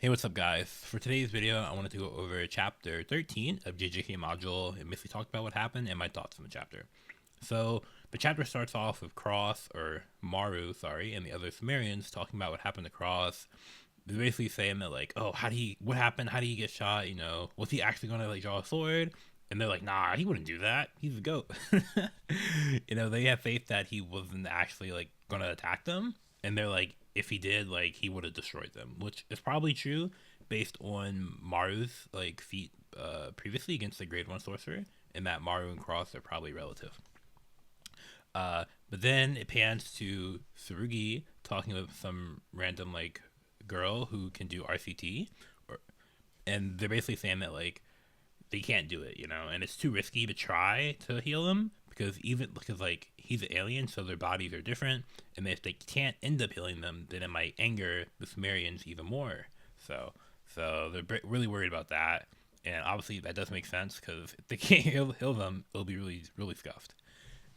Hey, what's up, guys? For today's video, I wanted to go over chapter 13 of JJK Modulo. It basically talked about what happened and my thoughts on the chapter. So, the chapter starts off with Maru, and the other Sumerians talking about what happened to Cross. They're basically saying that, like, oh, what happened? How did he get shot? Was he actually going to, like, draw a sword? And they're like, nah, he wouldn't do that. He's a goat. They have faith that he wasn't actually, like, going to attack them. And they're like, if he did, like, he would have destroyed them, which is probably true based on Maru's, like, feat previously against the Grade 1 Sorcerer, and that Maru and Cross are probably relative. But then it pans to Tsurugi talking with some random, like, girl who can do RCT, and they're basically saying that, like, they can't do it, and it's too risky to try to heal him because like he's an alien, so their bodies are different, and if they can't end up healing them, then it might anger the Sumerians even more. So they're really worried about that, and obviously that does make sense because if they can't heal them, it'll be really really scuffed.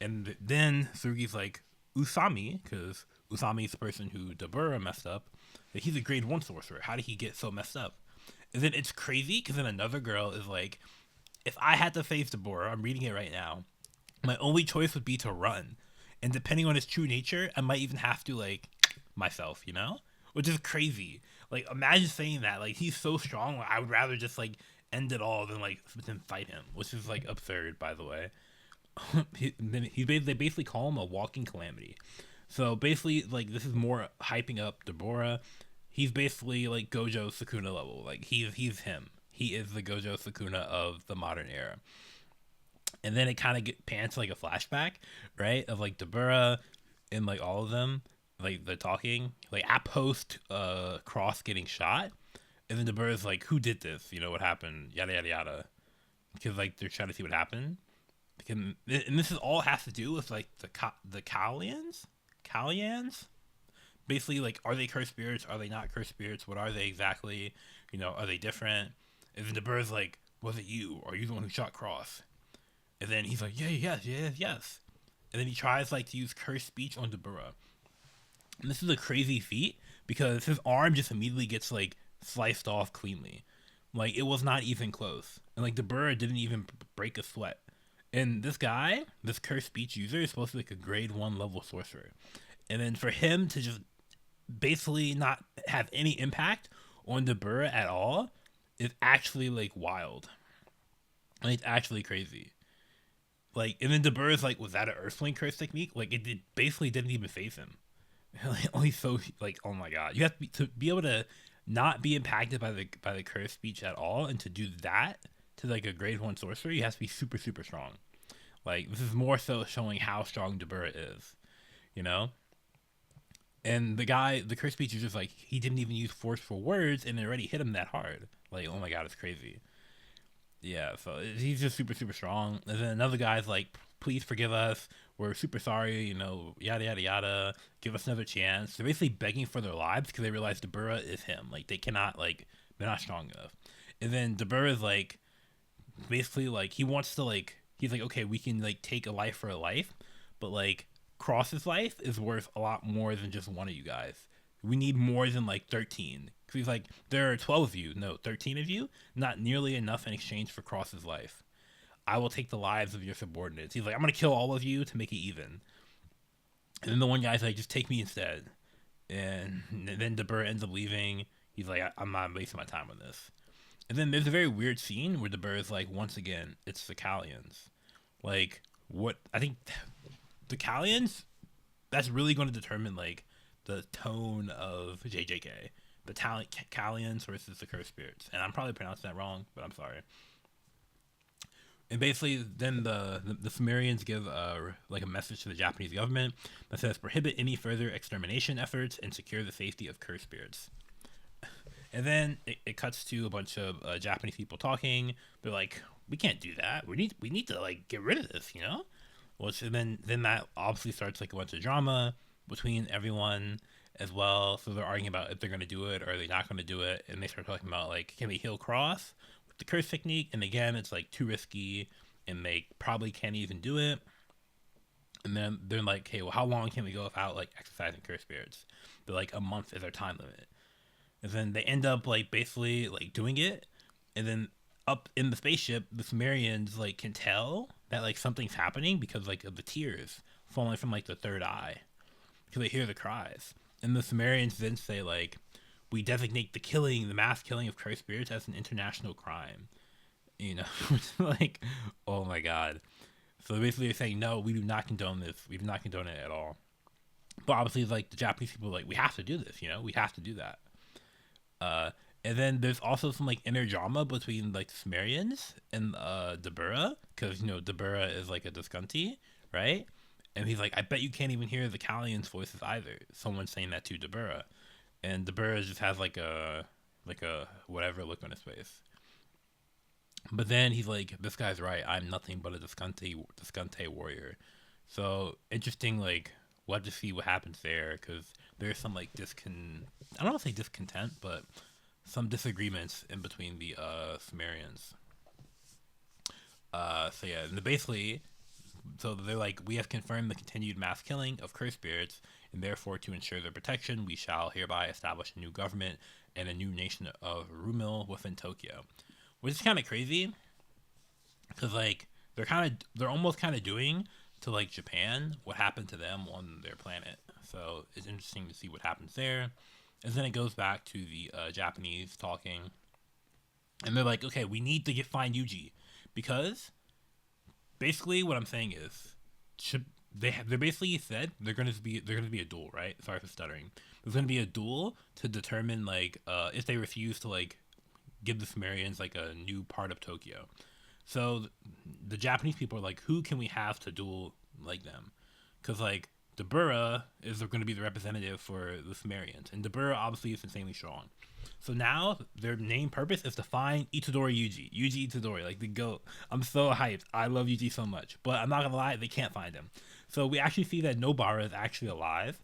And then Tsurugi's like, Usami, because Usami's the person who Dabura messed up, that he's a grade 1 sorcerer. How did he get so messed up? And then it's crazy because then another girl is like, if I had to face Dabura, I'm reading it right now, my only choice would be to run. And depending on his true nature, I might even have to, like, myself, Which is crazy. Like, imagine saying that. Like, he's so strong, I would rather just, like, end it all than, like, than fight him. Which is, like, absurd, by the way. They basically call him a walking calamity. So, basically, like, this is more hyping up Dabura. He's basically, like, Gojo Sukuna level. Like, he's him. He is the Gojo Sukuna of the modern era. And then it kind of pans like a flashback, right, of like Dabura and like all of them, like they're talking, like at post Cross getting shot, and then Dabura's like, "Who did this? What happened? Yada yada yada," because like they're trying to see what happened. And this is all has to do with like the Kalyans. Basically, like, are they cursed spirits? Are they not cursed spirits? What are they exactly? Are they different? And then Dabura's like, "Was it you? Are you the one who shot Cross?" And then he's like, yes. And then he tries, like, to use cursed speech on Dabura. And this is a crazy feat because his arm just immediately gets, like, sliced off cleanly. Like, it was not even close. And, like, Dabura didn't even break a sweat. And this guy, this cursed speech user, is supposed to be like a grade 1 level sorcerer. And then for him to just basically not have any impact on Dabura at all is actually, like, wild. Like, it's actually crazy. Like, and then Dabura's like, was that an Earthling curse technique? Like, it basically didn't even phase him. Only so, like, oh my god, you have to be able to not be impacted by the curse speech at all, and to do that to like a grade 1 sorcerer, you have to be super super strong. Like, this is more so showing how strong Dabura is, you know. And the curse speech is just like he didn't even use forceful words, and it already hit him that hard. Like, oh my god, it's crazy. Yeah, so he's just super, super strong. And then another guy's like, please forgive us. We're super sorry, yada, yada, yada. Give us another chance. They're basically begging for their lives because they realize Dabura is him. Like, they cannot, like, they're not strong enough. And then Dabura's like, basically, like, he wants to, like, he's like, okay, we can, like, take a life for a life. But, like, Cross's life is worth a lot more than just one of you guys. We need more than, like, 13. Because he's like, there are 12 of you. No, 13 of you? Not nearly enough in exchange for Cross's life. I will take the lives of your subordinates. He's like, I'm going to kill all of you to make it even. And then the one guy's like, just take me instead. And then Dabura ends up leaving. He's like, I'm not wasting my time on this. And then there's a very weird scene where Dabura is like, once again, it's the Kalyans. Like, what? I think the Kalyans, that's really going to determine, like, the tone of JJK. The Kalyans versus the cursed spirits. And I'm probably pronouncing that wrong, but I'm sorry. And basically, then the Sumerians give like a message to the Japanese government that says, prohibit any further extermination efforts and secure the safety of cursed spirits. And then it cuts to a bunch of Japanese people talking. They're like, we can't do that. We need to, like, get rid of this, Which, and then that obviously starts, like, a bunch of drama between everyone as well. So they're arguing about if they're going to do it or are they not going to do it. And they start talking about, like, can we heal Cross with the curse technique? And again, it's, like, too risky, and they probably can't even do it. And then they're like, hey, well, how long can we go without, like, exercising curse spirits? They're like, a month is our time limit. And then they end up like basically like doing it, and then up in the spaceship, the Sumerians like can tell that like something's happening because like of the tears falling from like the third eye, because they hear the cries. And the Sumerians then say like, we designate the mass killing of cursed spirits as an international crime. You know, like, oh my god. So basically they're saying, no, we do not condone this. We do not condone it at all. But obviously, like, the Japanese people are like, we have to do this, you know? We have to do that. And then there's also some, like, inner drama between, like, the Sumerians and Dabura. Because, you know, Dabura is, like, a Disconti, right? And he's like, I bet you can't even hear the Kallian's voices either. Someone's saying that to Dabura. And Dabura just has, like a whatever look on his face. But then he's like, this guy's right. I'm nothing but a Disconte warrior. So, interesting, like, we'll have to see what happens there, because there's some, like, I don't want to say discontent, but some disagreements in between the Sumerians. So yeah, and basically, so they're like, we have confirmed the continued mass killing of cursed spirits, and therefore to ensure their protection, we shall hereby establish a new government and a new nation of Rumil within Tokyo. Which is kind of crazy, because like they're almost kind of doing to like Japan what happened to them on their planet. So it's interesting to see what happens there. And then it goes back to the Japanese talking, and they're like, okay, we need to find Yuji, because basically what I'm saying is, they basically said they're gonna be a duel, right? Sorry for stuttering. There's gonna be a duel to determine like if they refuse to like give the Sumerians like a new part of Tokyo. So the Japanese people are like, who can we have to duel like them? Because like Dabura is going to be the representative for the Sumerians, and Dabura obviously is insanely strong. So now their main purpose is to find Itadori Yuji Itadori, like the GOAT. I'm so hyped. I love Yuji so much, but I'm not gonna lie, they can't find him. So we actually see that Nobara is actually alive.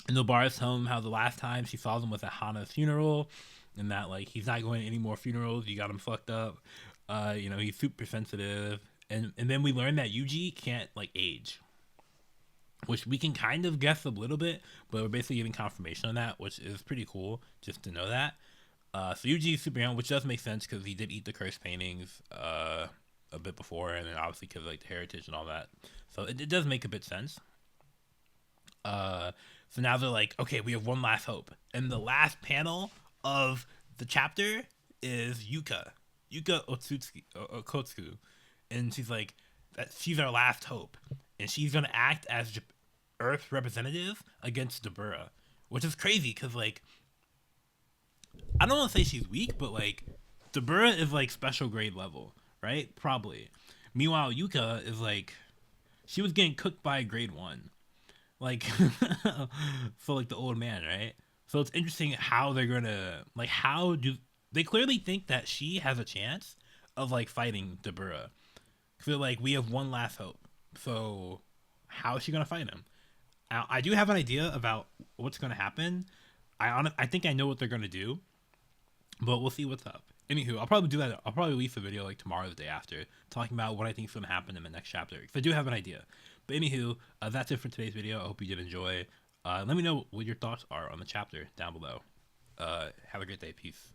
Nobara's telling him how the last time she saw them was at Hana's funeral, and that like he's not going to any more funerals. You got him fucked up. You know, he's super sensitive, and then we learn that Yuji can't like age, which we can kind of guess a little bit, but we're basically getting confirmation on that, which is pretty cool just to know that. So Yuji is super young, which does make sense because he did eat the cursed paintings a bit before, and then obviously because like the heritage and all that. So it does make a bit sense. So now they're like, okay, we have one last hope, and the last panel of the chapter is Yuka Okotsu, and she's like, that she's our last hope, and she's gonna act as Earth's representative against Dabura, which is crazy because like I don't want to say she's weak, but like Dabura is like special grade level, right? Probably. Meanwhile, Yuka is like, she was getting cooked by a grade 1, like so like the old man, right? So it's interesting how they're gonna like, how do they clearly think that she has a chance of like fighting Dabura? So like, we have one last hope. So how is she gonna fight him? I do have an idea about what's gonna happen. I think I know what they're gonna do, but we'll see what's up. Anywho, I'll probably do that. I'll probably release a video like tomorrow or the day after, talking about what I think is gonna happen in the next chapter, because I do have an idea. But anywho, that's it for today's video. I hope you did enjoy. Let me know what your thoughts are on the chapter down below. Have a great day. Peace.